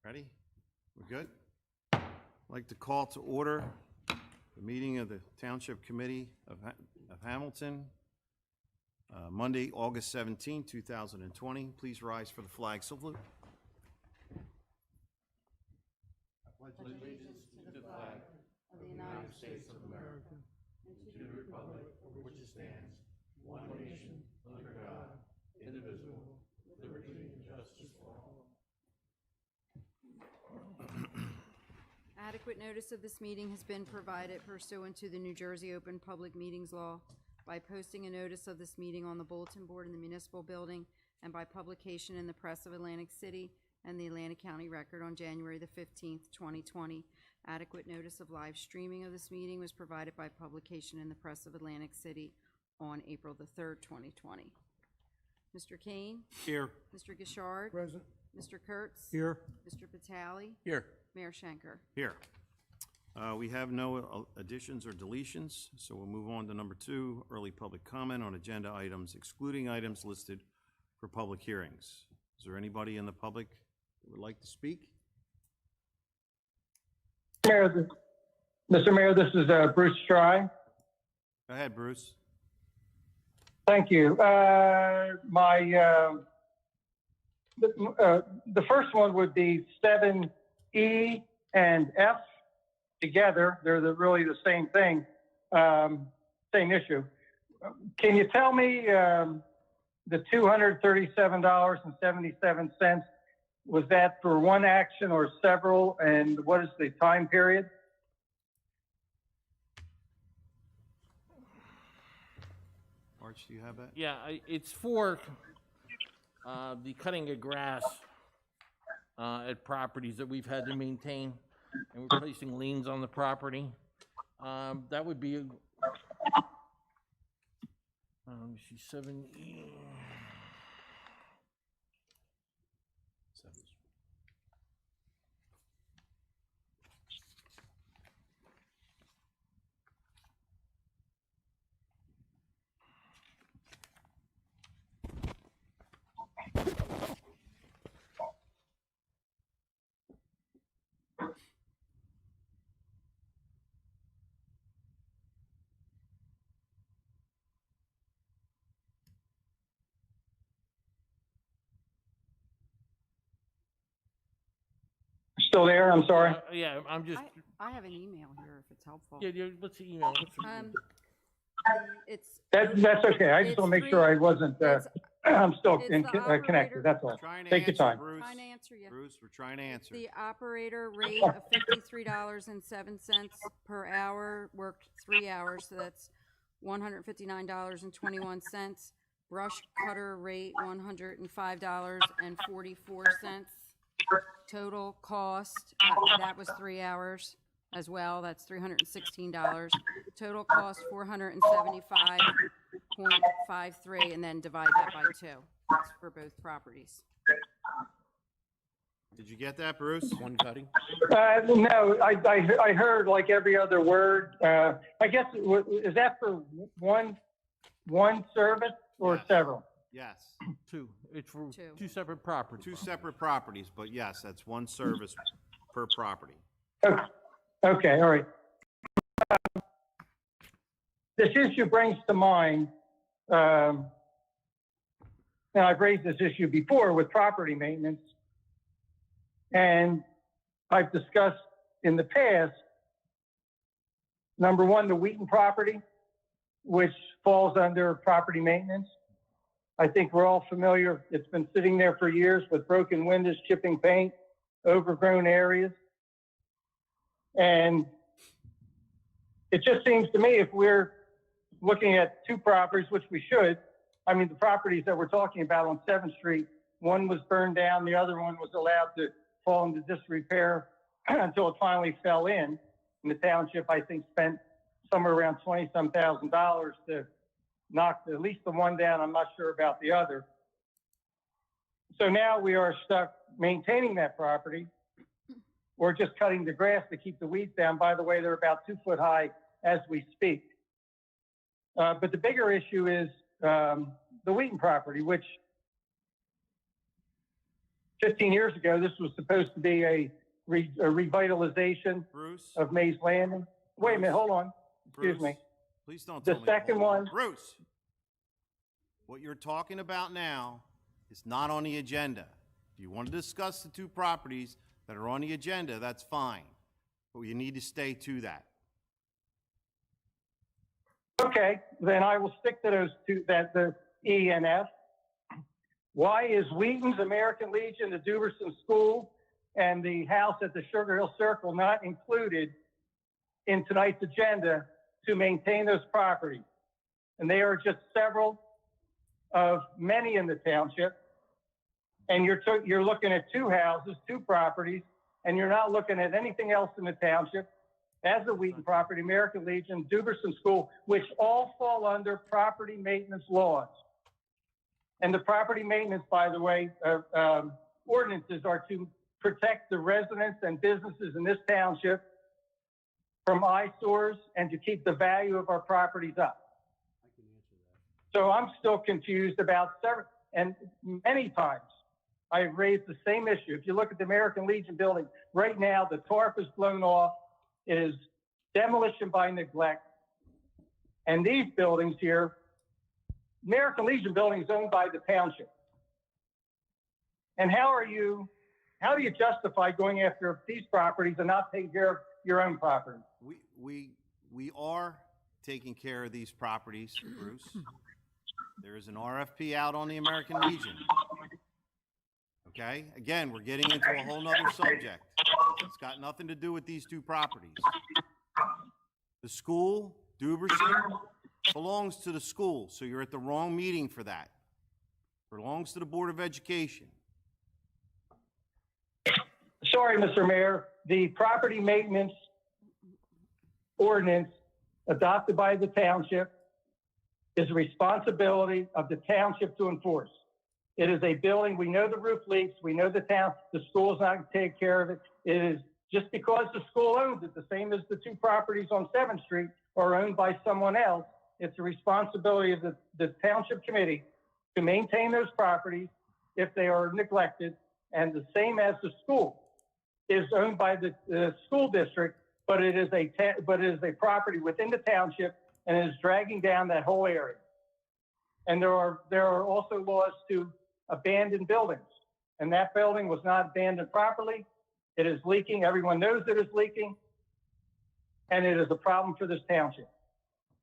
Ready? We're good? I'd like to call to order the meeting of the Township Committee of Hamilton, Monday, August 17, 2020. Please rise for the flag salute. I pledge allegiance to the flag of the United States of America and to the republic for which it stands, one nation, under God, indivisible, with liberty and justice for all. Adequate notice of this meeting has been provided pursuant to the New Jersey Open Public Meetings Law by posting a notice of this meeting on the bulletin board in the municipal building and by publication in the Press of Atlantic City and the Atlantic County Record on January the 15th, 2020. Adequate notice of live streaming of this meeting was provided by publication in the Press of Atlantic City on April the 3rd, 2020. Mr. Kane? Here. Mr. Gishard? Present. Mr. Kurtz? Here. Mr. Vitale? Here. Mayor Schenker? Here. We have no additions or deletions, so we'll move on to number 2, early public comment on agenda items, excluding items listed for public hearings. Is there anybody in the public that would like to speak? Mr. Mayor, this is Bruce Stry. Go ahead, Bruce. Thank you. The first one would be 7E and F together. They're really the same thing, same issue. Can you tell me the $237.77, was that for one action or several, and what is the time period? Arch, do you have that? Yeah, it's for the cutting of grass at properties that we've had to maintain, and we're placing liens on the property. That would be, let me see, 7E. Still there? I'm sorry. Yeah, I'm just, I have an email here if it's helpful. yeah, what's the email? It's, That's okay. I just want to make sure I wasn't, I'm still it's the operator. connected, that's all. Trying to Take your answer, time. Bruce. trying to answer you. Bruce, we're trying to answer. The operator rate of $53.07 per hour, worked 3 hours, so that's $159.21. Brush cutter rate, $105.44. Total cost, that was 3 hours as well, that's $316. Total cost, $475.53, and then divide that by 2. That's for both properties. Did you get that, Bruce? One cutting? No, I heard like every other word. I guess, is that for one service or Yes. several? Yes. Two. It's for Two. two separate properties. Two separate properties, but yes, that's one service per property. Okay, all right. This issue brings to mind, now I've raised this issue before with property maintenance, and I've discussed in the past, number one, the Wheaton property, which falls under property maintenance. I think we're all familiar. It's been sitting there for years with broken windows, chipping paint, overgrown areas. And it just seems to me, if we're looking at two properties, which we should, I mean, the properties that we're talking about on 7th Street, one was burned down, the other one was allowed to fall into disrepair until it finally fell in. And the township, I think, spent somewhere around $20-some thousand to knock at least the one down. I'm not sure about the other. So now we are stuck maintaining that property or just cutting the grass to keep the weeds down. By the way, they're about 2 foot high as we speak. But the bigger issue is the Wheaton property, which 15 years ago, this was supposed to be a revitalization Bruce? of Mays Landing. Wait a minute, Bruce? hold on. Excuse Bruce, me. Please don't The tell me. to second hold on. one- Bruce, what you're talking about now is not on the agenda. If you want to discuss the two properties that are on the agenda, that's fine. But you need to stay to that. Okay, then I will stick to those two, the E and F. Why is Wheaton's, American Legion, the Duberson School, and the house at the Sugar Hill Circle not included in tonight's agenda to maintain those properties? And they are just several of many in the township. And you're looking at two houses, two properties, and you're not looking at anything else in the township as the Wheaton property, American Legion, Duberson School, which all fall under property maintenance laws. And the property maintenance, by the way, ordinances are to protect the residents and businesses in this township from eyesores and to keep the value of our properties up. So I'm still confused about several, and many times I've raised the same issue. If you look at the American Legion building, right now the tarp is blown off. It is demolition by neglect. And these buildings here, American Legion building is owned by the township. And how do you justify going after these properties and not taking care of your own property? We are taking care of these properties, Bruce. There is an RFP out on the American Legion. Okay? Again, we're getting into a whole nother subject. It's got nothing to do with these two properties. The school, Duberson, belongs to the school, so you're at the wrong meeting for that. It belongs to the Board of Education. Sorry, Mr. Mayor, the property maintenance ordinance adopted by the township is a responsibility of the township to enforce. It is a building, we know the roof leaks, we know the school's not going to take care of it. It is just because the school owns it, the same as the two properties on 7th Street are owned by someone else. It's a responsibility of the township committee to maintain those properties if they are neglected, and the same as the school is owned by the school district, but it is a property within the township and is dragging down that whole area. And there are also laws to abandon buildings, and that building was not abandoned properly. It is leaking. Everyone knows it is leaking, and it is a problem for this township.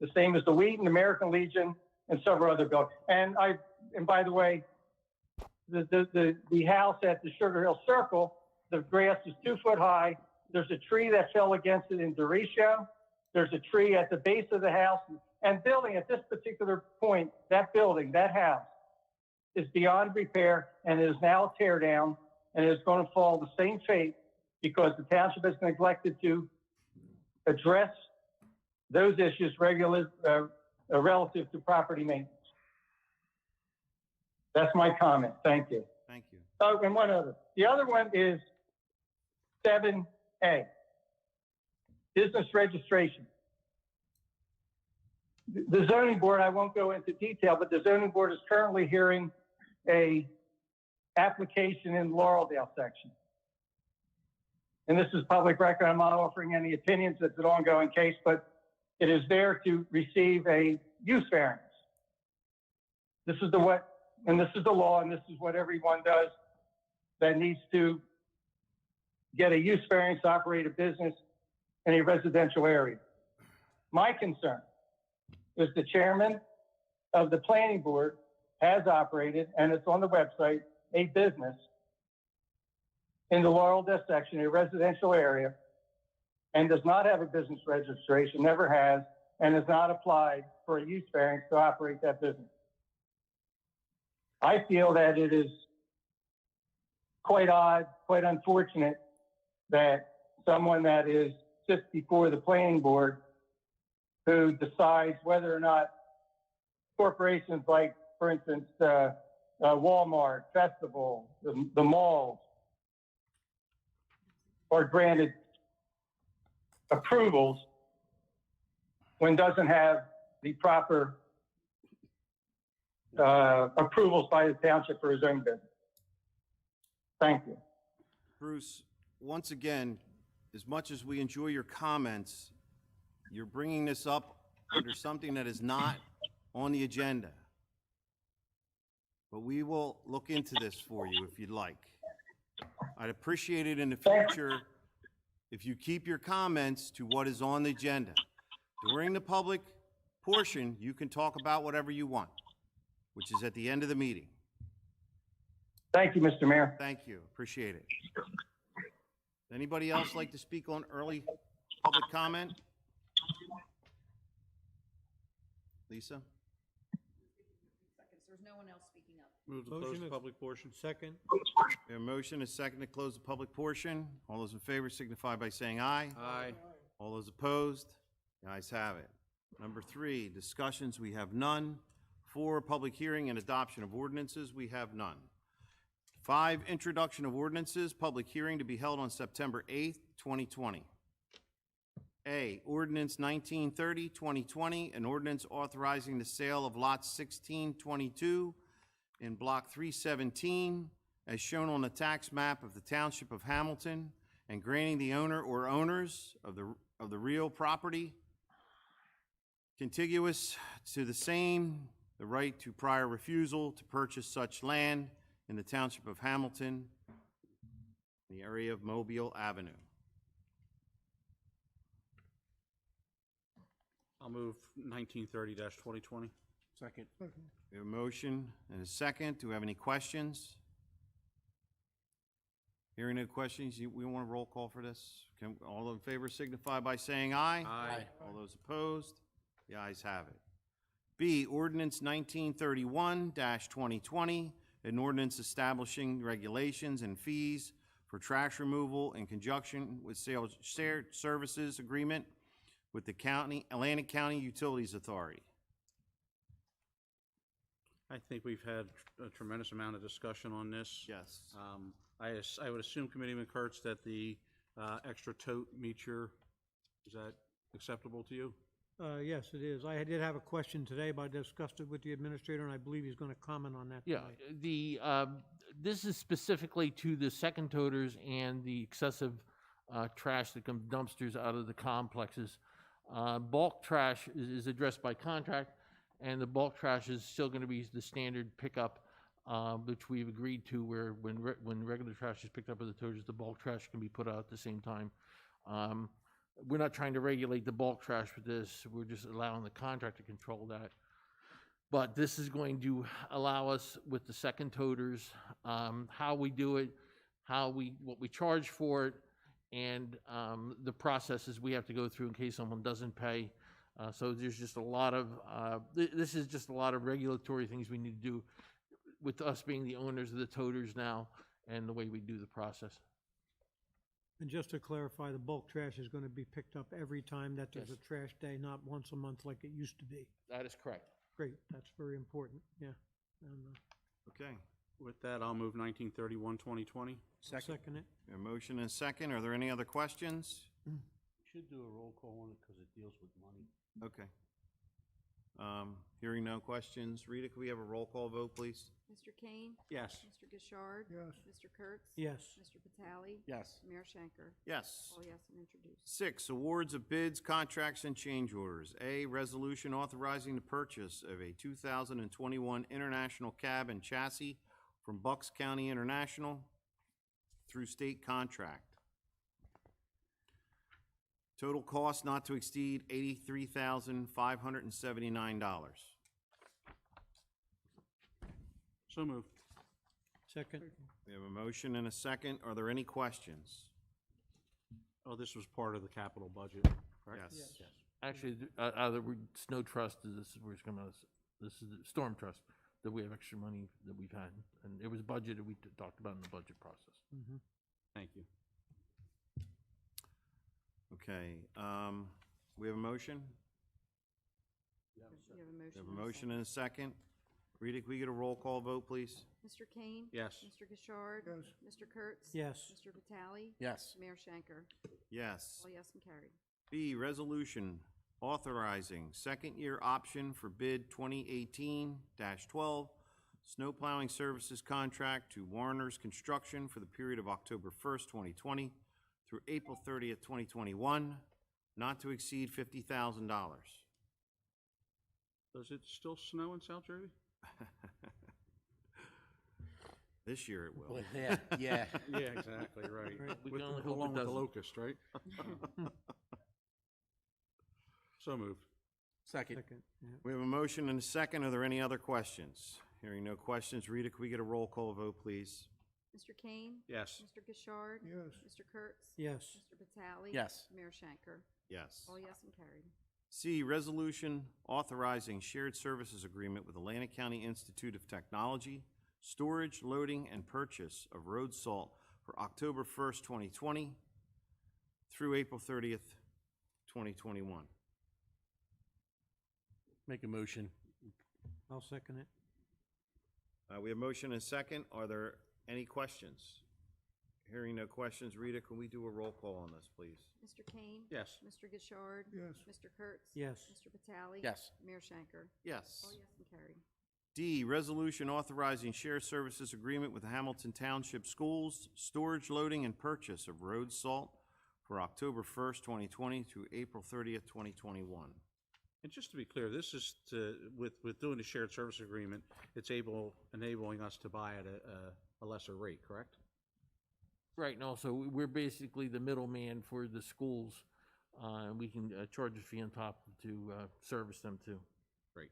The same as the Wheaton, American Legion, and several other buildings. And by the way, the house at the Sugar Hill Circle, the grass is 2 foot high. There's a tree that fell against it in derecho. There's a tree at the base of the house. And building at this particular point, that building, that house, is beyond repair and is now a tear down, and is going to fall the same fate because the township has neglected to address those issues relative to property maintenance. That's my comment. Thank you. Thank you. Oh, and one other. The other one is 7A, business registration. The zoning board, I won't go into detail, but the zoning board is currently hearing a application in Laureldale section. And this is public record. I'm not offering any opinions. It's an ongoing case, but it is there to receive a use variance. This is the law, and this is what everyone does that needs to get a use variance to operate a business in a residential area. My concern is the chairman of the planning board has operated, and it's on the website, a business in the Laureldale section, a residential area, and does not have a business registration, never has, and has not applied for a use variance to operate that business. I feel that it is quite odd, quite unfortunate that someone that sits before the planning board who decides whether or not corporations like, for instance, Walmart, Festival, the malls, are granted approvals when doesn't have the proper approvals by the township for his own business. Thank you. Bruce, once again, as much as we enjoy your comments, you're bringing this up under something that is not on the agenda. But we will look into this for you if you'd like. I'd appreciate it in the future if you keep your comments to what is on the agenda. During the public portion, you can talk about whatever you want, which is at the end of the meeting. Thank you, Mr. Mayor. Thank you, appreciate it. Anybody else like to speak on early public comment? Lisa? There's no one else speaking up. Move to close the public portion. Second. We have a motion, a second to close the public portion. All those in favor signify by saying aye. Aye. All those opposed? The ayes have it. Number 3, discussions, we have none. 4, public hearing and adoption of ordinances, we have none. 5, introduction of ordinances, public hearing to be held on September 8th, 2020. A, ordinance 1930, 2020, an ordinance authorizing the sale of lot 1622 in block 317, as shown on the tax map of the Township of Hamilton, and granting the owner or owners of the real property contiguous to the same the right to prior refusal to purchase such land in the Township of Hamilton, in the area of Mobile Avenue. I'll move 1930-2020. Second. We have a motion and a second. Do we have any questions? Hearing no questions, we want a roll call for this? All in favor signify by saying aye. Aye. All those opposed? The ayes have it. B, ordinance 1931-2020, an ordinance establishing regulations and fees for trash removal in conjunction with sales shared services agreement with the Atlantic County Utilities Authority. I think we've had a tremendous amount of discussion on this. Yes. I would assume, Committeeman Kurtz, that the extra tote meter, is that acceptable to you? Yes, it is. I did have a question today, but I discussed it with the administrator, and I believe he's going to comment on that Yeah, tonight. this is specifically to the second toters and the excessive trash that comes dumpsters out of the complexes. Bulk trash is addressed by contract, and the bulk trash is still going to be the standard pickup, which we've agreed to, where when regular trash is picked up at the toters, the bulk trash can be put out at the same time. We're not trying to regulate the bulk trash with this. We're just allowing the contract to control that. But this is going to allow us with the second toters, how we do it, what we charge for it, and the processes we have to go through in case someone doesn't pay. So there's just a lot of, this is just a lot of regulatory things we need to do with us being the owners of the toters now and the way we do the process. And just to clarify, the bulk trash is going to be picked up every time that there's Yes. a trash day, not once a month like it used to be. That is correct. Great, that's very important, yeah. And Okay. With that, I'll move 1931-2020. I'll second it. A motion and a second. Are there any other questions? Should do a roll call on it because it deals with money. Okay. Hearing no questions. Rita, could we have a roll call vote, please? Mr. Kane? Yes. Mr. Gishard? Yes. Mr. Kurtz? Yes. Mr. Vitale? Yes. Mayor Shanker? Yes. All yes and introduced. 6, awards of bids, contracts, and change orders. A, resolution authorizing the purchase of a 2021 International Cab and Chassis from Bucks County International through state contract. Total cost not to exceed $83,579. So moved. Second. We have a motion and a second. Are there any questions? Oh, this was part of the capital budget, correct? Yes. Actually, snow trust is this, we're just gonna, this is the storm trust, that we have extra money that we've had, and it was budgeted, we talked about in the budget process. Thank you. Okay, we have a motion? You have a motion. We have and a motion and a second. Rita, can we get a roll call vote, please? Mr. Kane? Yes. Mr. Gishard? Yes. Mr. Kurtz? Yes. Mr. Vitale? Yes. Mayor Shanker? Yes. All yes and carried. B, resolution authorizing second-year option for bid 2018-12 snow plowing services contract to Warner's Construction for the period of October 1st, 2020 through April 30th, 2021, not to exceed $50,000. Does it still snow in South Jersey? This year it will. Yeah, yeah. Yeah, exactly, right. We With- can only hope it Along with the doesn't. locust, right? So moved. Second. Second, yeah. We have a motion and a second. Are there any other questions? Hearing no questions, Rita, could we get a roll call vote, please? Mr. Kane? Yes. Mr. Gishard? Yes. Mr. Kurtz? Yes. Mr. Vitale? Yes. Mayor Shanker? Yes. All yes and carried. C, resolution authorizing shared services agreement with Atlantic County Institute of Technology, storage, loading, and purchase of road salt for October 1st, 2020 through April 30th, 2021. Make a motion. I'll second it. We have motion and second. Are there any questions? Hearing no questions, Rita, can we do a roll call on this, please? Mr. Kane? Yes. Mr. Gishard? Yes. Mr. Kurtz? Yes. Mr. Vitale? Yes. Mayor Shanker? Yes. All yes and carried. D, resolution authorizing shared services agreement with the Hamilton Township Schools, storage, loading, and purchase of road salt for October 1st, 2020 through April 30th, 2021. And just to be clear, this is to, with doing the shared service agreement, it's enabling us to buy at a lesser rate, correct? Right, and also, we're basically the middleman for the schools. We can charge a fee on top to service them too. Great.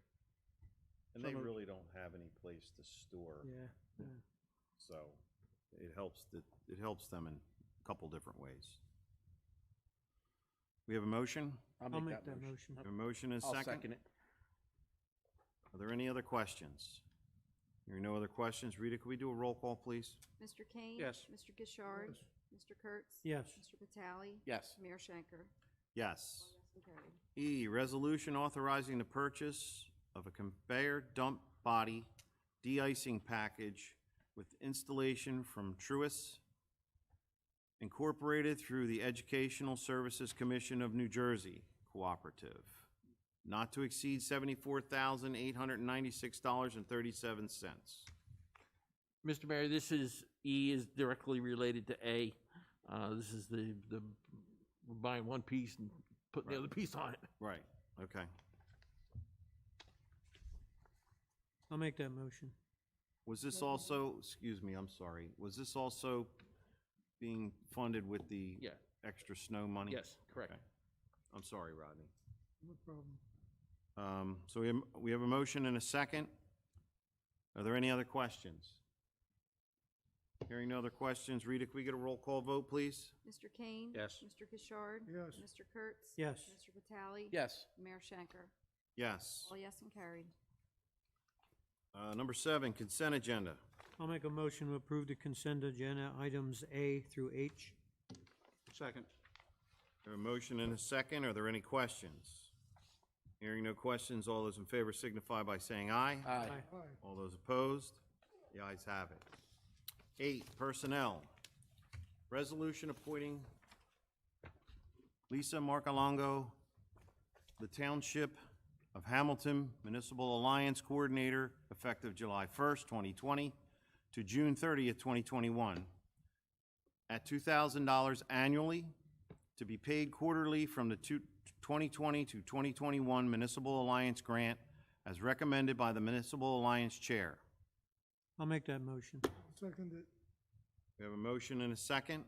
And they really don't have any place to store, Yeah, yeah. so it helps them in a couple different ways. We have a motion? I'll make that motion. We have a motion and a I'll second? second it. Are there any other questions? Hearing no other questions, Rita, could we do a roll call, please? Mr. Kane? Yes. Mr. Gishard? Mr. Kurtz? Yes. Mr. Vitale? Yes. Mayor Shanker? Yes. All yes and carried. E, resolution authorizing the purchase of a conveyor dump body de-icing package with installation from Truist Incorporated through the Educational Services Commission of New Jersey Cooperative, not to exceed $74,896.37. Mr. Mayor, this is, E is directly related to A. This is the we're buying one piece and putting the other piece on it. Right, okay. I'll make that motion. Was this also, excuse me, I'm sorry, was this also being funded with the Yeah. extra snow money? Yes, correct. Okay. I'm sorry, Rodney. No problem. So we have a motion and a second. Are there any other questions? Hearing no other questions, Rita, can we get a roll call vote, please? Mr. Kane? Yes. Mr. Gishard? Yes. Mr. Kurtz? Yes. Mr. Vitale? Yes. Mayor Shanker? Yes. All yes and carried. Number 7, consent agenda. I'll make a motion to approve the consent agenda items A through H. Second. We have a motion and a second. Are there any questions? Hearing no questions, all those in favor signify by saying aye. Aye. All those opposed? The ayes have it. 8, personnel. Resolution appointing Lisa Marcalongo, the Township of Hamilton Municipal Alliance Coordinator, effective July 1st, 2020 to June 30th, 2021, at $2,000 annually, to be paid quarterly from the 2020 to 2021 Municipal Alliance Grant, as recommended by the Municipal Alliance Chair. I'll make that motion. Second it. We have a motion and a second.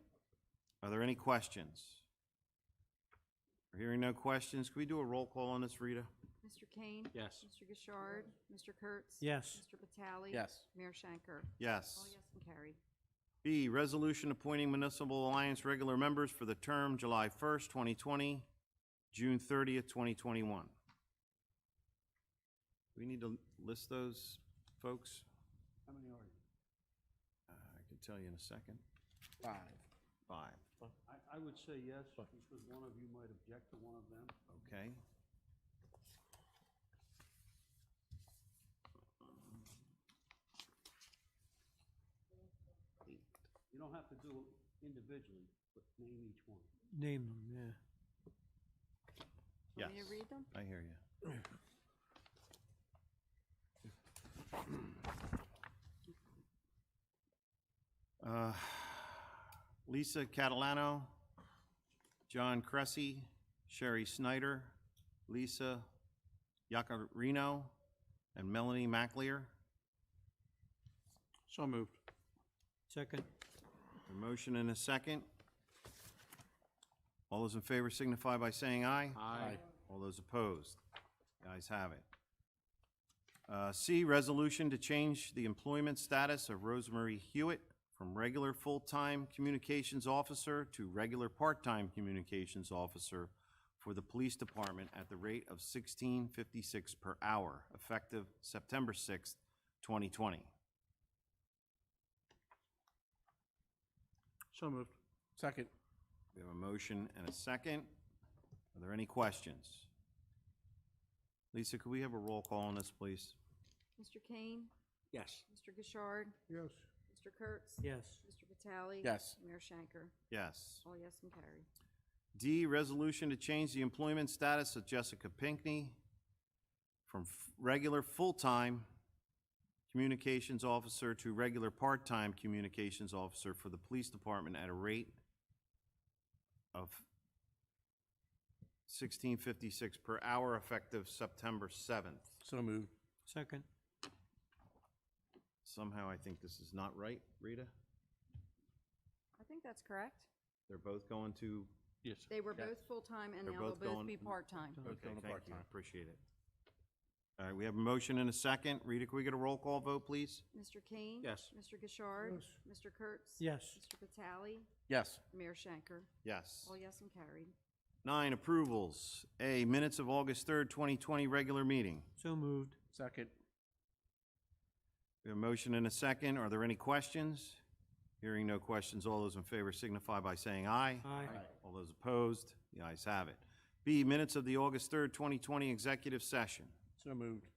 Are there any questions? Hearing no questions, can we do a roll call on this, Rita? Mr. Kane? Yes. Mr. Gishard? Mr. Kurtz? Yes. Mr. Vitale? Yes. Mayor Shanker? Yes. All yes and carried. B, resolution appointing Municipal Alliance regular members for the term July 1st, 2020, June 30th, 2021. Do we need to list those folks? How many are you? I can tell you in a second. 5. 5, I would say yes, because one of you might object to one of them. okay. You don't have to do it individually, but name each one. Name them, yeah. Yes. Want me to read them? I hear you. Lisa Catalano, John Cressy, Sherry Snyder, Lisa Yacarino, and Melanie McLear. So moved. Second. A motion and a second. All those in favor signify by saying aye. Aye. All those opposed? The ayes have it. C, resolution to change the employment status of Rosemary Hewitt from regular full-time communications officer to regular part-time communications officer for the police department at the rate of $16.56 per hour, effective September 6th, 2020. So moved. Second. We have a motion and a second. Are there any questions? Lisa, could we have a roll call on this, please? Mr. Kane? Yes. Mr. Gishard? Yes. Mr. Kurtz? Yes. Mr. Vitale? Yes. Mayor Shanker? Yes. All yes and carried. D, resolution to change the employment status of Jessica Pinkney from regular full-time communications officer to regular part-time communications officer for the police department at a rate of $16.56 per hour, effective September 7th. So moved. Second. Somehow I think this is not right, Rita. I think that's correct. They're both going to, Yes. They were both full-time and They're now they'll both both going- be part-time. okay, going to thank you, part-time. appreciate it. All right, we have a motion and a second. Rita, can we get a roll call vote, please? Mr. Kane? Yes. Mr. Gishard? Yes. Mr. Kurtz? Yes. Mr. Vitale? Yes. Mayor Shanker? Yes. All yes and carried. 9, approvals. A, minutes of August 3rd, 2020, regular meeting. So moved. Second. We have a motion and a second. Are there any questions? Hearing no questions, all those in favor signify by saying aye. Aye. All those opposed, the ayes have it. B, minutes of the August 3rd, 2020, executive session. So moved.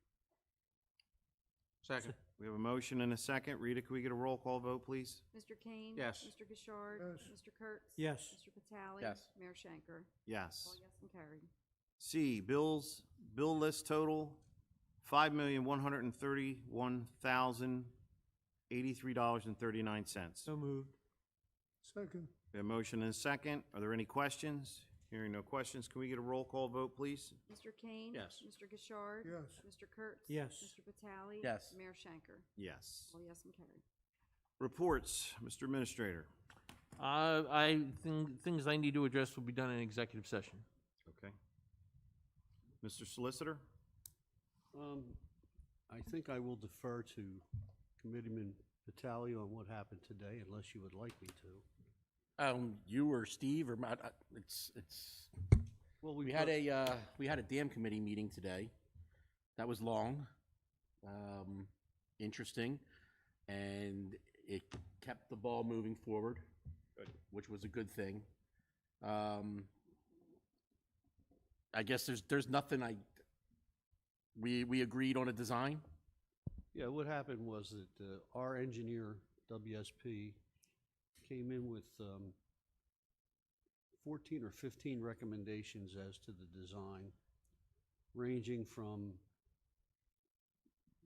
Second. We have a motion and a second. Rita, can we get a roll call vote, please? Mr. Kane? Yes. Mr. Gishard? Yes. Mr. Kurtz? Yes. Mr. Vitale? Yes. Mayor Shanker? Yes. All yes and carried. C, bill list total, $5,131,083.39. So moved. Second. We have a motion and a second. Are there any questions? Hearing no questions, can we get a roll call vote, please? Mr. Kane? Yes. Mr. Gishard? Yes. Mr. Kurtz? Yes. Mr. Vitale? Yes. Mayor Shanker? Yes. All yes and carried. Reports, Mr. Administrator. I think things I need to address will be done in executive session. Okay. Mr. Solicitor? I think I will defer to Committeeman Vitale on what happened today, unless you would like me to. You or Steve or Matt, it's, Well, we had a dam committee meeting today. That was long, interesting, and it kept the ball moving forward, which was a good thing. I guess there's nothing we agreed on a design. Yeah, what happened was that our engineer, WSP, came in with 14 or 15 recommendations as to the design, ranging from,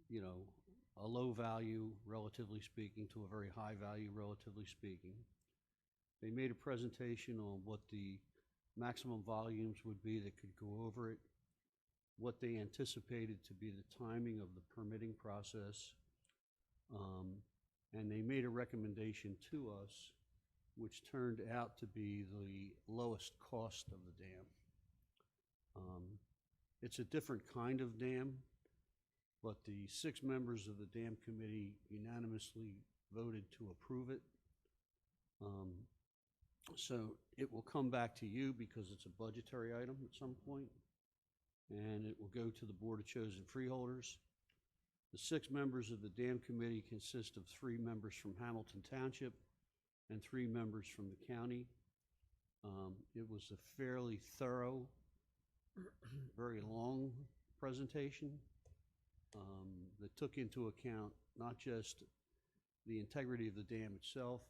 you know, a low value, relatively speaking, to a very high value, relatively speaking. They made a presentation on what the maximum volumes would be that could go over it, what they anticipated to be the timing of the permitting process, and they made a recommendation to us, which turned out to be the lowest cost of the dam. It's a different kind of dam, but the 6 members of the dam committee unanimously voted to approve it. So it will come back to you because it's a budgetary item at some point, and it will go to the Board of Chosen Freeholders. The 6 members of the dam committee consist of 3 members from Hamilton Township and 3 members from the county. It was a fairly thorough, very long presentation that took into account not just the integrity of the dam itself,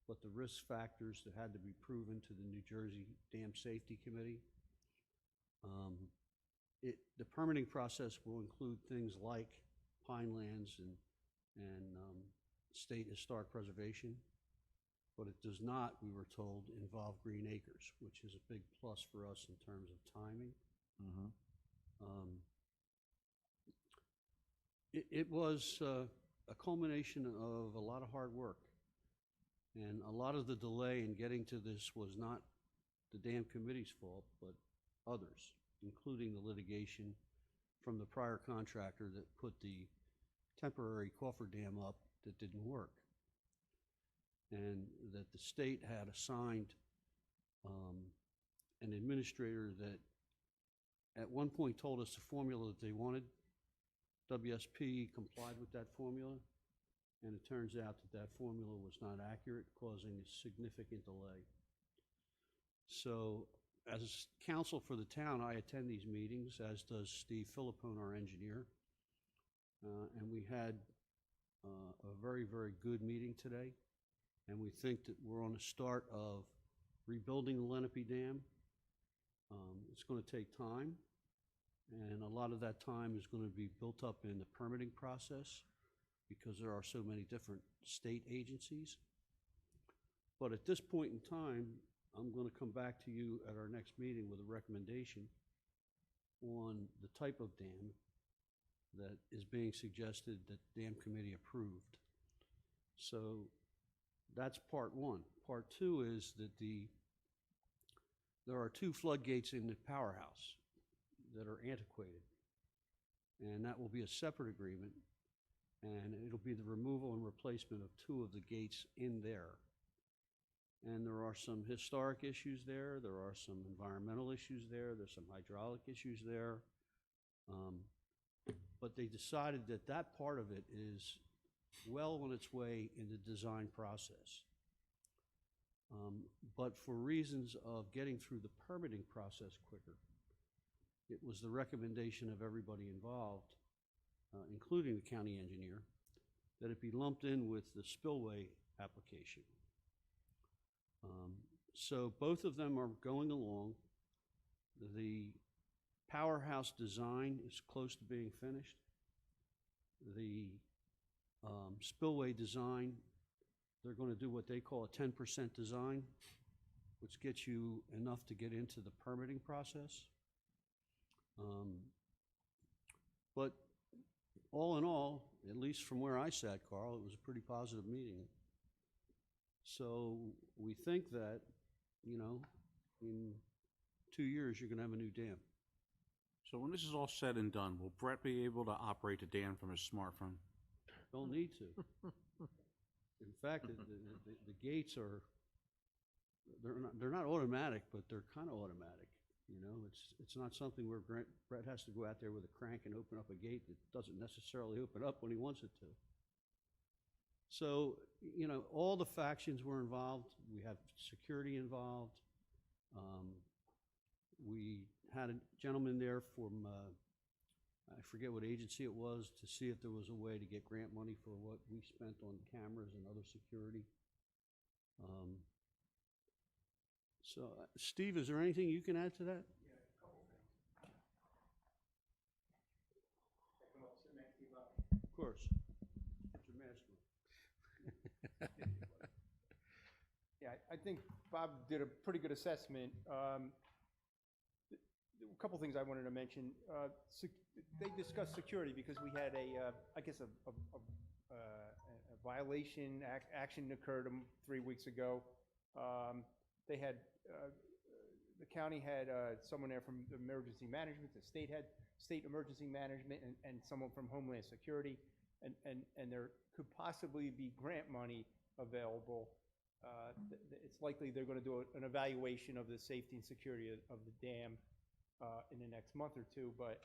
but the risk factors that had to be proven to the New Jersey Dam Safety Committee. The permitting process will include things like pine lands and state historic preservation, but it does not, we were told, involve Green Acres, which is a big plus for us in terms of timing. It was a culmination of a lot of hard work. And a lot of the delay in getting to this was not the dam committee's fault, but others, including the litigation from the prior contractor that put the temporary cofferdam up that didn't work. And that the state had assigned an administrator that at one point told us the formula that they wanted. WSP complied with that formula, and it turns out that that formula was not accurate, causing a significant delay. So as counsel for the town, I attend these meetings, as does Steve Philippone, our engineer. And we had a very, very good meeting today. And we think that we're on the start of rebuilding the Lenape Dam. It's going to take time. And a lot of that time is going to be built up in the permitting process because there are so many different state agencies. But at this point in time, I'm going to come back to you at our next meeting with a recommendation on the type of dam that is being suggested that the dam committee approved. So that's part one. Part two is that there are 2 floodgates in the powerhouse that are antiquated, and that will be a separate agreement, and it'll be the removal and replacement of 2 of the gates in there. And there are some historic issues there, there are some environmental issues there, there's some hydraulic issues there, but they decided that that part of it is well on its way in the design process. But for reasons of getting through the permitting process quicker, it was the recommendation of everybody involved, including the county engineer, that it be lumped in with the spillway application. So both of them are going along. The powerhouse design is close to being finished. The spillway design, they're going to do what they call a 10% design, which gets you enough to get into the permitting process. But all in all, at least from where I sat, Carl, it was a pretty positive meeting. So we think that, you know, in 2 years, you're going to have a new dam. So when this is all said and done, will Brett be able to operate the dam from his smartphone? Don't need to. In fact, the gates are, they're not automatic, but they're kind of automatic. You know, it's not something where Brett has to go out there with a crank and open up a gate that doesn't necessarily open up when he wants it to. So, you know, all the factions were involved. We have security involved. We had a gentleman there from, I forget what agency it was, to see if there was a way to get grant money for what we spent on cameras and other security. So, Steve, is there anything you can add to that? Yeah, a couple things. Come up, sit next to you, Bob. Of course. Put your mask on. Yeah, I think Bob did a pretty good assessment. A couple things I wanted to mention. They discussed security because we had I guess a violation action occurred 3 weeks ago. They had, the county had someone there from emergency management, the state had state emergency management, and someone from Homeland Security, and there could possibly be grant money available. It's likely they're going to do an evaluation of the safety and security of the dam in the next month or two, but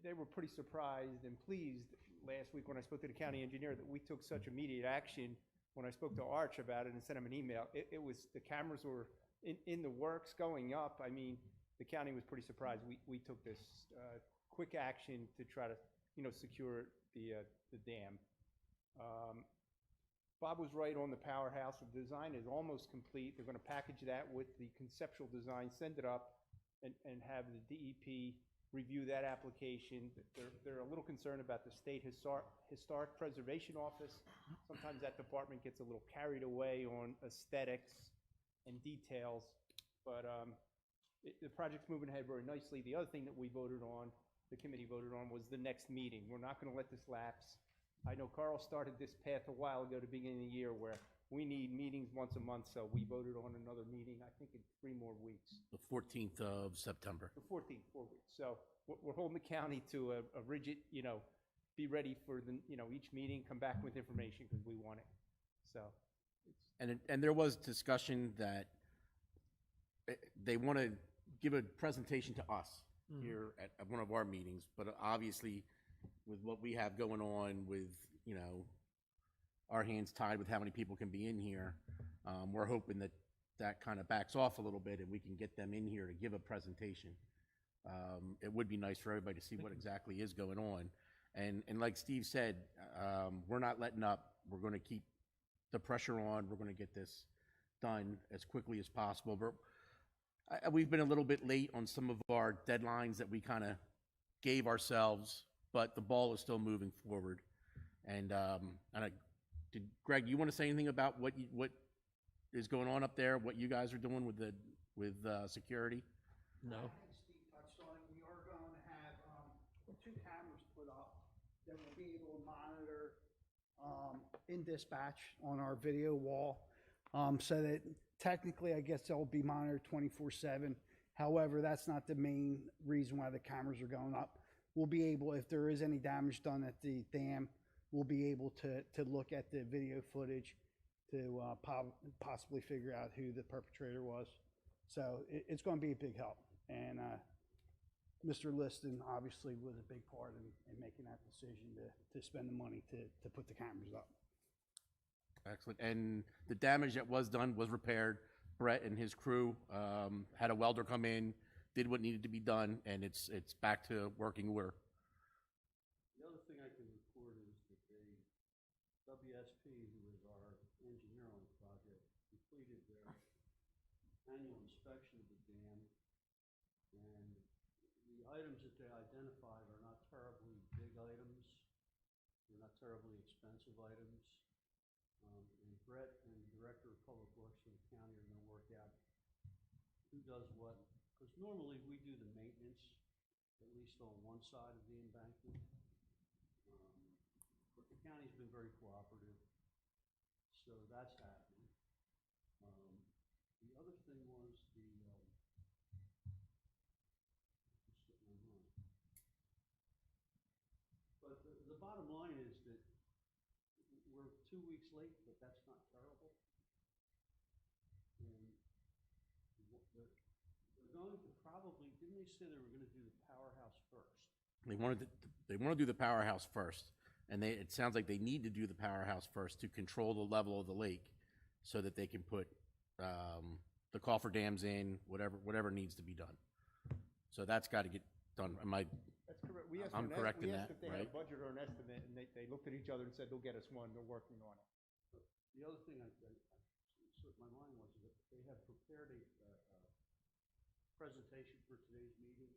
they were pretty surprised and pleased last week when I spoke to the county engineer that we took such immediate action. When I spoke to Arch about it and sent him an email, it was, the cameras were in the works going up. I mean, the county was pretty surprised. We took this quick action to try to, you know, secure the dam. Bob was right on the powerhouse. The design is almost complete. They're going to package that with the conceptual design, send it up, and have the DEP review that application. They're a little concerned about the State Historic Preservation Office. Sometimes that department gets a little carried away on aesthetics and details, but the project's moving ahead very nicely. The other thing that the committee voted on, was the next meeting. We're not gonna let this lapse. I know Carl started this path a while ago, to the beginning of the year, where we need meetings once a month, so we voted on another meeting, I think in 3 more weeks. The 14th of September. The 14th, 4 weeks. So we're holding the county to a rigid, be ready for each meeting, come back with information because we want it. So. And there was discussion that they want to give a presentation to us here at one of our meetings, but obviously with what we have going on with, our hands tied with how many people can be in here, we're hoping that that kind of backs off a little bit and we can get them in here to give a presentation. It would be nice for everybody to see what exactly is going on. And like Steve said, we're not letting up. We're going to keep the pressure on. We're going to get this done as quickly as possible. We've been a little bit late on some of our deadlines that we kind of gave ourselves, but the ball is still moving forward. And did Greg, you want to say anything about what is going on up there? What you guys are doing with security? No. Steve touched on it. We are going to have 2 cameras put up that will be able to monitor in dispatch on our video wall, so that technically, I guess they'll be monitored 24/7. However, that's not the main reason why the cameras are going up. We'll be able, if there is any damage done at the dam, we'll be able to look at the video footage to possibly figure out who the perpetrator was. So it's going to be a big help. And Mr. Liston obviously was a big part in making that decision to spend the money to put the cameras up. Excellent. And the damage that was done was repaired. Brett and his crew had a welder come in, did what needed to be done, and it's back to working order. The other thing I can report is that WSP, who is our engineer on the project, completed their annual inspection of the dam, and the items that they identified are not terribly big items. They're not terribly expensive items. And Brett and the Director of Public Works of the county are going to work out who does what. Because normally we do the maintenance, at least on one side of the embankment. But the county's been very cooperative, so that's happening. The other thing was but the bottom line is that we're 2 weeks late, but that's not terrible. And they're going to probably, didn't they say they were going to do the powerhouse first? They want to do the powerhouse first, and it sounds like they need to do the powerhouse first to control the level of the lake, so that they can put the coffer dams in, whatever needs to be done. So that's got to get done. That's correct. We asked I'm correct in we asked that, if they had a right? budget or an estimate, and they looked at each other and said, they'll get us one, they're working on it. The other thing slipped my mind was that they have prepared a presentation for today's meeting,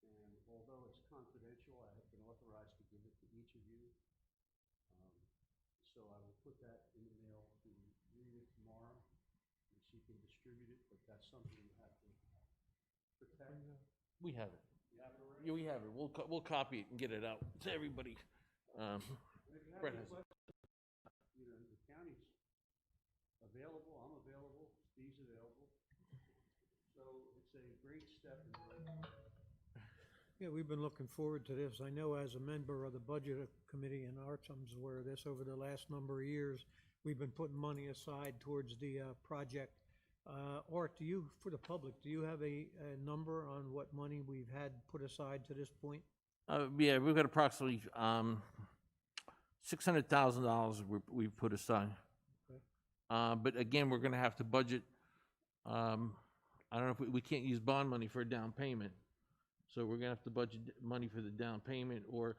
and although it's confidential, I have been authorized to give it to each of you. So I will put that in the mail to read it tomorrow, and she can distribute it, but that's something you have to protect. We have it. You have it already? Yeah, we have it. We'll copy it and get it out to everybody. And if you have Brett any has it. questions, the county's available, I'm available, Steve's available. So it's a great step in the right direction. Yeah, we've been looking forward to this. I know as a member of the Budget Committee, and Art's aware of this, over the last number of years, we've been putting money aside towards the project. Art, for the public, do you have a number on what money we've had put aside to this point? Yeah, we've got approximately $600,000 we've put aside. Okay. But again, we're going to have to budget. I don't know if we can't use bond money for a down payment, so we're going to have to budget money for the down payment. Or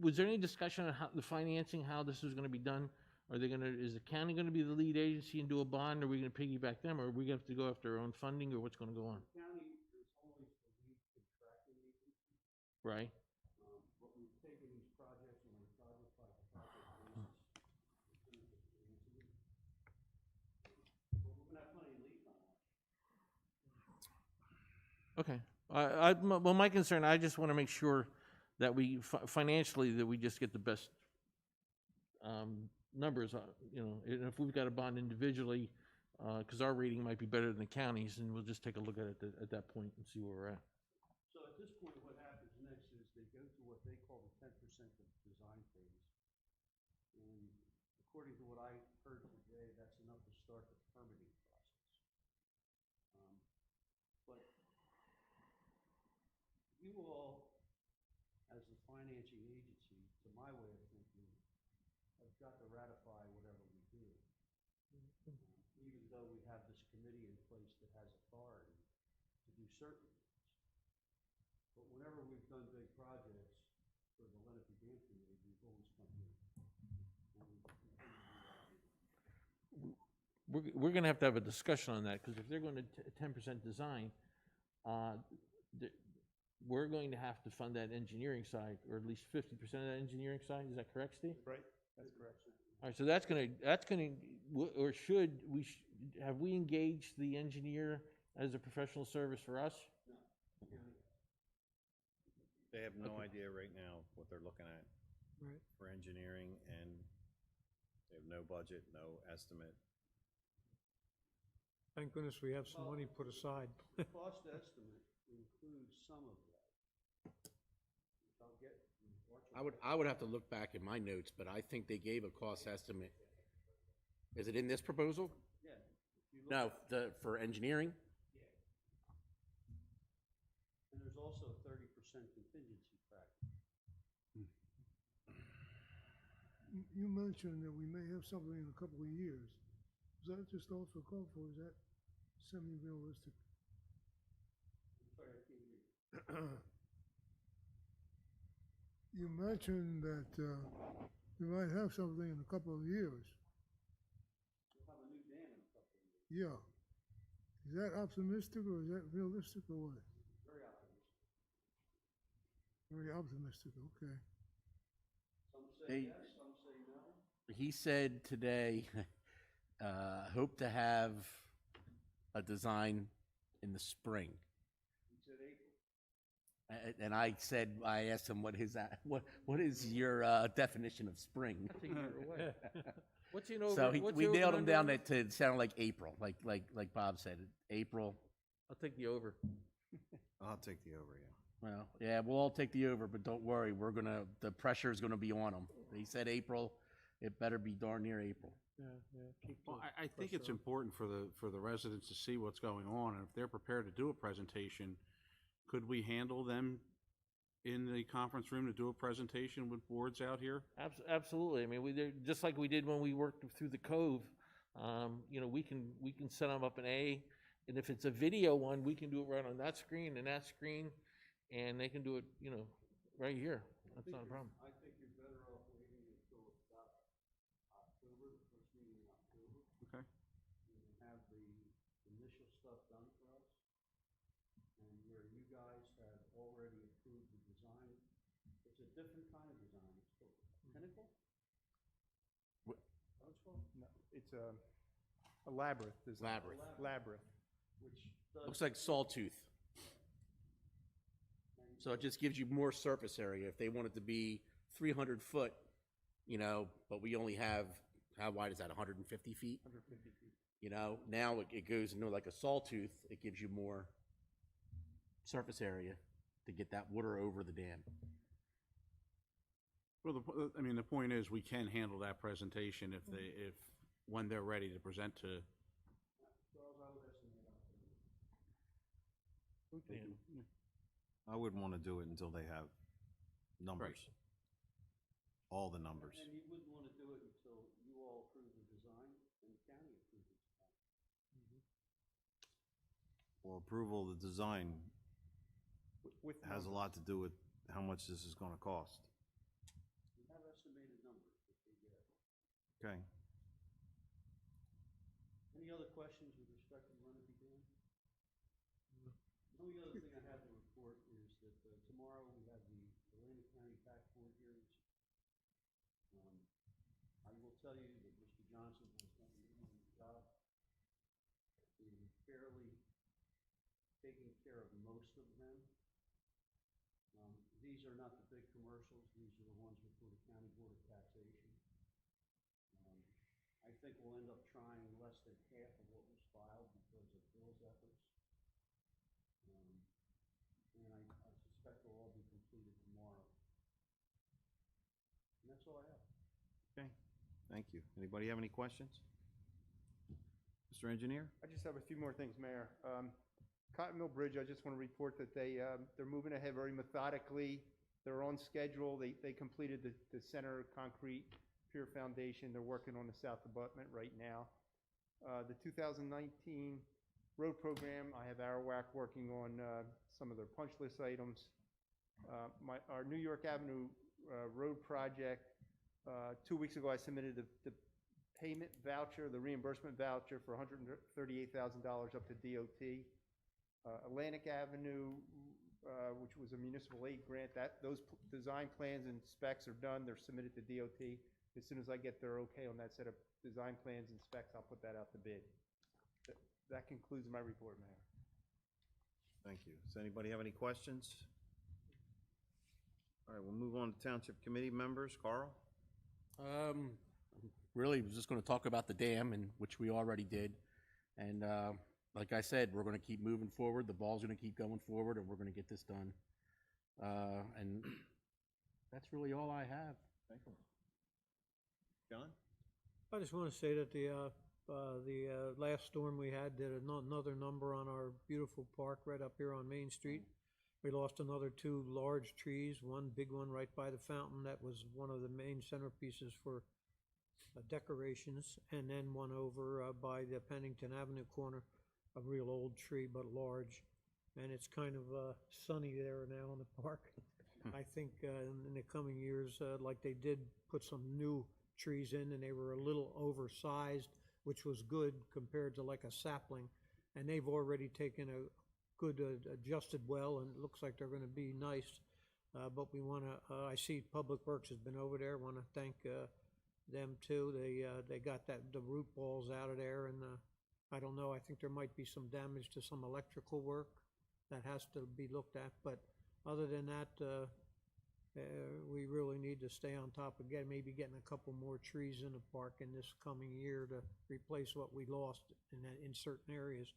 was there any discussion on how the financing, how this is going to be done? Is the county going to be the lead agency and do a bond? Or are we going to piggyback them, or are we going to have to go after our own funding, or what's going to go on? The county is always the lead contracting agency. Right. But we've taken these projects on a project-by-project basis. But we're gonna have plenty of leads on that. Okay. Well, my concern, I just want to make sure that we, financially, that we just get the best numbers, you know, and if we've got to bond individually, because our rating might be better than the counties, and we'll just take a look at it at that point and see where we're at. So at this point, what happens next is they go to what they call the 10% of design phase. And according to what I heard today, that's enough to start the permitting process. But you all, as the financing agency, to my way of thinking, have got to ratify whatever we do. Even though we have this committee in place that has authority to do certain things. But whenever we've done big projects for the Lenape Dam Committee, we've always come here. And we continue to do that. We're going to have a discussion on that, because if they're going to 10% design, we're going to have to fund that engineering side, or at least 50% of that engineering side. Is that correct, Steve? Right, that's correct. All right, so or have we engaged the engineer as a professional service for us? They have no idea right now what they're looking at Right. for engineering, and they have no budget, no estimate. Thank goodness we have some money put aside. The cost estimate includes some of that. Which I'll get. I would have to look back at my notes, but I think they gave a cost estimate. Is it in this proposal? Yeah. If you look No, for engineering? And there's also a 30% contingency factor. You mentioned that we may have something in a couple of years. Is that just off the cuff, or is that semi-realistic? I'm sorry, I can't hear you. You mentioned that we might have something in a couple of years. We'll have a new dam in a couple of years. Yeah. Is that optimistic, or is that realistic, or what? Very optimistic. Very optimistic, okay. Some say They- yes, some say no. He said today, hope to have a design in the spring. He said April. And I asked him, what is your definition of spring? What's in over? So what's we over nailed and him under down on this? to sound like April, like Bob said, April. I'll take the over. I'll take the over, yeah. Well, yeah, we'll all take the over, but don't worry, the pressure is gonna be on them. He said April, it better be darn near April. Well, I think it's important for the residents to see what's going on, and if they're prepared to do a presentation, could we handle them in the conference room to do a presentation with boards out here? Absolutely. I mean, just like we did when we worked through the Cove, you know, we can set them up in A, and if it's a video one, we can do it right on that screen and that screen, and they can do it, you know, right here. That's not a problem. I think you're better off waiting until about October, the first meeting in October. Okay. And have the initial stuff done for us. And where you guys have already approved the design, it's a different kind of design. It's called Pinnacle? What? What it's called? No, it's a labyrinth design. Labyrinth. Which does. Looks like sawtooth. So it just gives you more surface area. If they want it to be 300 foot, you know, but we only have, how wide is that, 150 feet? 150 feet. You know, now it goes into like a sawtooth, it gives you more surface area to get that water over the dam. Well, I mean, the point is, we can handle that presentation when they're ready to present to. I wouldn't want to do it until they have numbers. All the numbers. And you wouldn't want to do it until you all approve the design and the county approves the design. Well, approval of the design With has a lot to do with how much this is going to cost. We have estimated numbers that they get. Okay. Any other questions with respect to Lenape Dam? The only other thing I have to report is that tomorrow we have the impact board hearings. I will tell you that Mr. Johnson has done an excellent job in fairly taking care of most of them. These are not the big commercials. These are the ones before the County Board of Taxation. I think we'll end up trying less than half of what was filed because of Bill's efforts. And I suspect they'll all be completed tomorrow. And that's all I have. Okay, thank you. Anybody have any questions? Mr. Engineer? I just have a few more things, Mayor. Cotton Mill Bridge, I just want to report that they're moving ahead very methodically. They're on schedule. They completed the center concrete pier foundation. They're working on the south abutment right now. The 2019 road program, I have Arawak working on some of their punch list items. Our New York Avenue road project, 2 weeks ago I submitted the payment voucher, the reimbursement voucher for $138,000 up to DOT. Atlantic Avenue, which was a municipal aid grant, those design plans and specs are done. They're submitted to DOT. As soon as I get their okay on that set of design plans and specs, I'll put that out to bid. That concludes my report, Mayor. Thank you. Does anybody have any questions? All right, we'll move on to Township Committee members. Carl? Really was just gonna talk about the dam, and which we already did. And, like I said, we're gonna keep moving forward. The ball's gonna keep going forward, and we're gonna get this done. And that's really all I have. Thank you. John? I just want to say that the last storm we had did another number on our beautiful park right up here on Main Street. We lost another 2 large trees, one big one right by the fountain that was one of the main centerpieces for decorations, and then one over by the Pennington Avenue corner, a real old tree but large. And it's kind of sunny there now in the park. I think in the coming years, like they did put some new trees in, and they were a little oversized, which was good compared to like a sapling. And they've already taken a good adjusted well, and it looks like they're going to be nice. But we want to, I see Public Works has been over there. Want to thank them too. They got the root balls out of there, and I don't know, I think there might be some damage to some electrical work that has to be looked at. But other than that, we really need to stay on top again, maybe getting a couple more trees in the park in this coming year to replace what we lost in certain areas.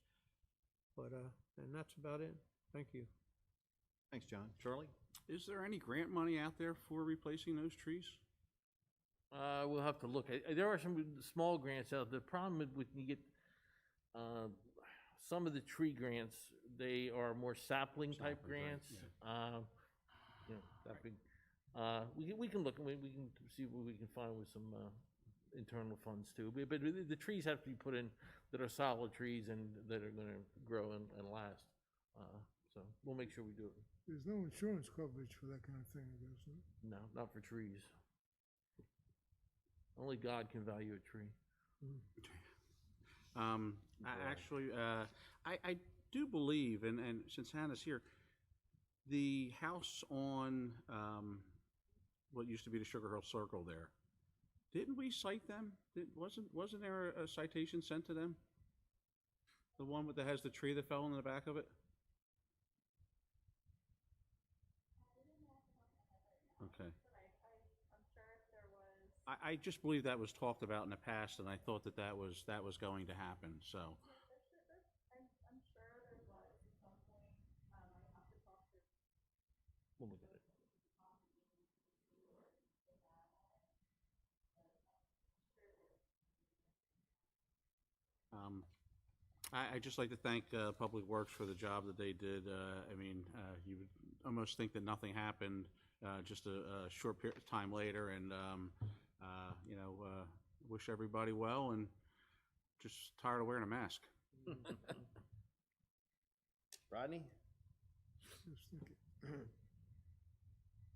But, and that's about it. Thank you. Thanks, John. Charlie? Is there any grant money out there for replacing those trees? We'll have to look. There are some small grants out. The problem with you get some of the tree grants, they are more sapling type Sapling, right, grants. You know, that big. We can look. We can see what we can find with some internal funds too. But the trees have to be put in that are solid trees and that are going to grow and last. So we'll make sure we do it. There's no insurance coverage for that kind of thing, I guess, huh? No, not for trees. Only God can value a tree. I do believe, and since Hannah's here, the house on what used to be the Sugar Hill Circle there, didn't we cite them? Wasn't there a citation sent to them? The one that has the tree that fell in the back of it? Okay. I just believe that was talked about in the past, and I thought that was going to happen, so. We'll look at it. I'd just like to thank Public Works for the job that they did. I mean, you would almost think that nothing happened just a short time later, and you know, wish everybody well, and just tired of wearing a mask. Rodney? Just thinking.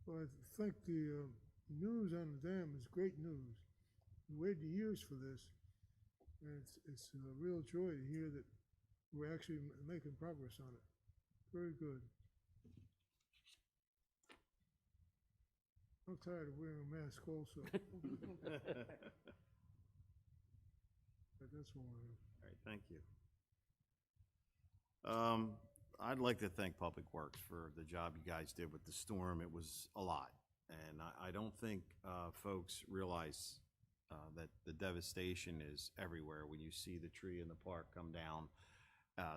Well, I think the news on the dam is great news. We waited years for this, and it's a real joy to hear that we're actually making progress on it. Very good. I'm tired of wearing a mask also. But that's one of them. All right, thank you. I'd like to thank Public Works for the job you guys did with the storm. It was a lot. And I don't think folks realize that the devastation is everywhere. When you see the tree in the park come down,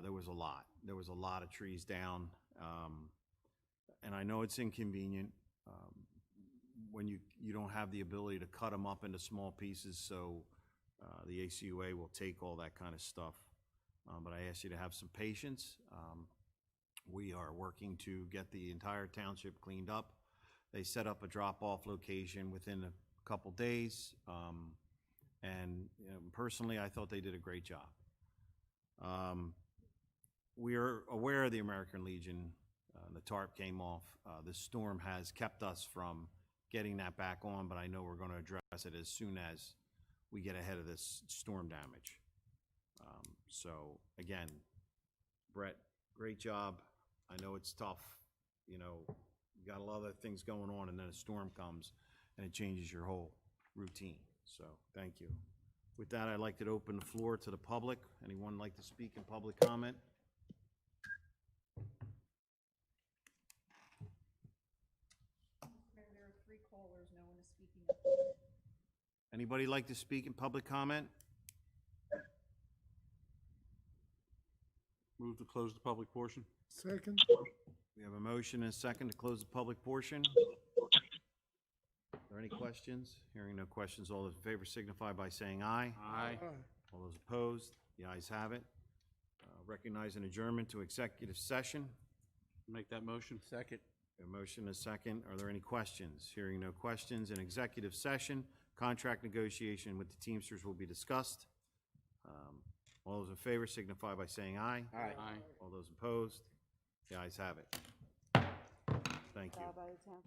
there was a lot. There was a lot of trees down. And I know it's inconvenient when you don't have the ability to cut them up into small pieces, so the ACUA will take all that kind of stuff. But I ask you to have some patience. We are working to get the entire township cleaned up. They set up a drop-off location within a couple days, and personally, I thought they did a great job. We are aware of the American Legion. The tarp came off. This storm has kept us from getting that back on, but I know we're going to address it as soon as we get ahead of this storm damage. So again, Brett, great job. I know it's tough. You got a lot of other things going on, and then a storm comes and it changes your whole routine. So thank you. With that, I'd like to open the floor to the public. Anyone like to speak in public comment? There are 3 callers, no one is speaking. Anybody like to speak in public comment? Move to close the public portion? Second, We have a motion and a second to close the public portion. Are there any questions? Hearing no questions, all those in favor signify by saying aye. Aye. aye. All those opposed, the ayes have it. Recognize an adjournment to executive session. Make that motion? Second. A motion and a second. Are there any questions? Hearing no questions, in executive session, contract negotiation with the Teamsters will be discussed. All those in favor signify by saying aye. Aye. Aye. All those opposed, the ayes have it. Thank you. By the town.